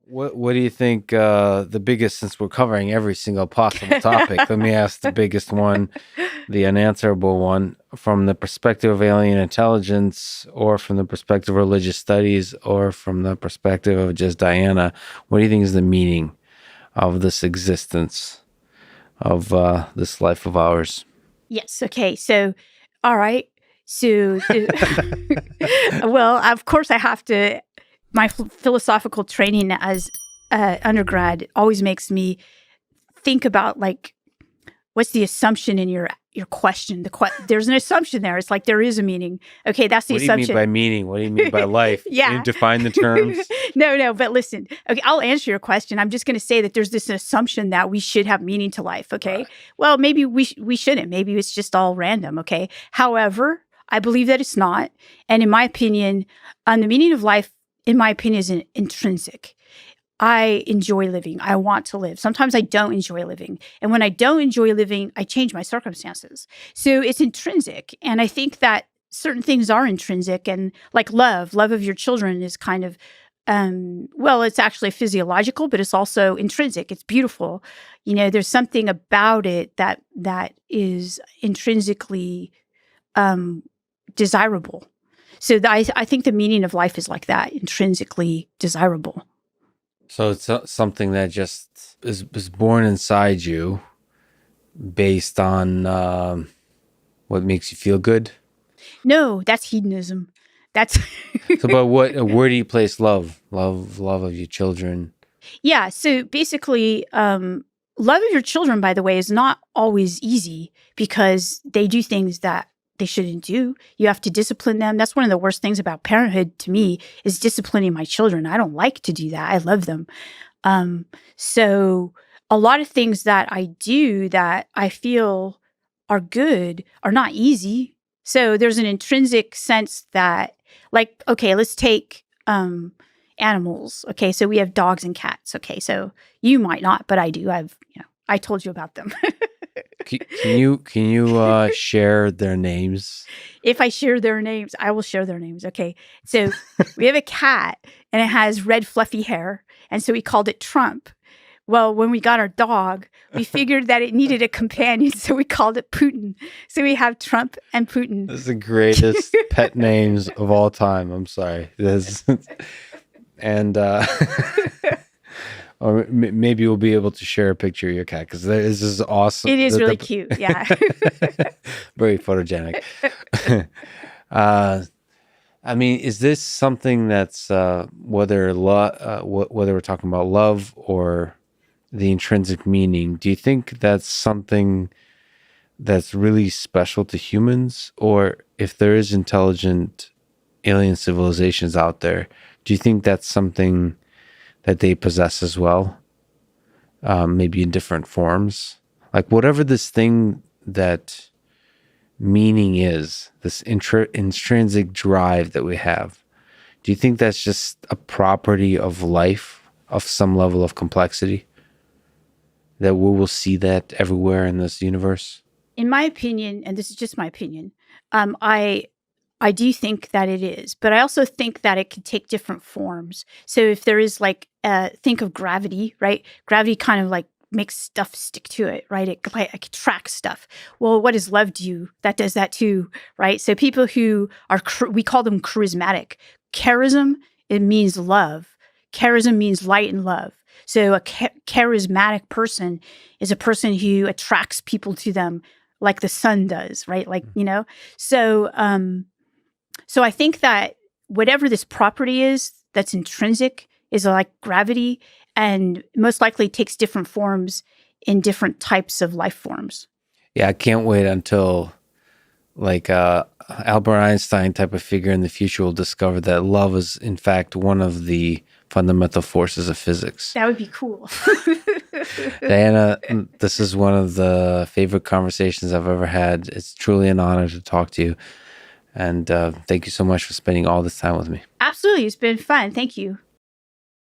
What do you think the biggest, since we're covering every single possible topic, let me ask the biggest one, the unanswerable one, from the perspective of alien intelligence, or from the perspective of religious studies, or from the perspective of just Diana, what do you think is the meaning of this existence, of this life of ours? Yes. Okay. So, all right. So, well, of course, I have to. My philosophical training as undergrad always makes me think about like, what's the assumption in your question? There's an assumption there. It's like there is a meaning. Okay, that's the assumption. What do you mean by meaning? What do you mean by life? Yeah. You define the terms. No, but listen. Okay, I'll answer your question. I'm just going to say that there's this assumption that we should have meaning to life. Okay, right. Well, maybe we shouldn't. Maybe it's just all random. Okay. However, I believe that it's not. And in my opinion, the meaning of life, in my opinion, is intrinsic. I enjoy living. I want to live. Sometimes I don't enjoy living. And when I don't enjoy living, I change my circumstances. So it's intrinsic. And I think that certain things are intrinsic, and like love of your children is kind of, well, it's actually physiological, but it's also intrinsic. It's beautiful. You know, there's something about it that is intrinsically desirable. So I think the meaning of life is like that, intrinsically desirable. So it's something that just is born inside you based on what makes you feel good? No, that's hedonism. That's So, but where do you place love? Love of your children? Yeah, so basically, love of your children, by the way, is not always easy because they do things that they shouldn't do. You have to discipline them. That's one of the worst things about parenthood to me, is disciplining my children. I don't like to do that. I love them. So a lot of things that I do that I feel are good are not easy. So there's an intrinsic sense that, like, okay, let's take animals. Okay, so we have dogs and cats. Okay, so you might not, but I do. I told you about them. Can you share their names? If I share their names, I will share their names. Okay. So we have a cat and it has red fluffy hair. And so we called it Trump. Well, when we got our dog, we figured that it needed a companion. So we called it Putin. So we have Trump and Putin. This is the greatest pet names of all time. I'm sorry. And or maybe we'll be able to share a picture of your cat, because this is awesome. It is really cute. Yeah. Very photogenic. I mean, is this something that's whether we're talking about love or the intrinsic meaning? Do you think that's something that's really special to humans, or if there is intelligent alien civilizations out there, do you think that's something that they possess as well, maybe in different forms? Like whatever this thing that meaning is, this intrinsic drive that we have, do you think that's just a property of life, of some level of complexity, that we will see that everywhere in this universe? In my opinion, and this is just my opinion, I do think that it is, but I also think that it can take different forms. So if there is like, think of gravity, right? Gravity kind of like makes stuff stick to it, right? It attracts stuff. Well, what does love do? That does that too, right? So people who are, we call them charismatic. Charism, it means love. Charism means light and love. So a charismatic person is a person who attracts people to them like the sun does, right? Like, you know, so I think that whatever this property is that's intrinsic is like gravity, and most likely takes different forms in different types of life forms. Yeah, I can't wait until like Albert Einstein type of figure in the future will discover that love is in fact one of the fundamental forces of physics. That would be cool. Diana, this is one of the favorite conversations I've ever had. It's truly an honor to talk to you. And thank you so much for spending all this time with me. Absolutely. It's been fun. Thank you.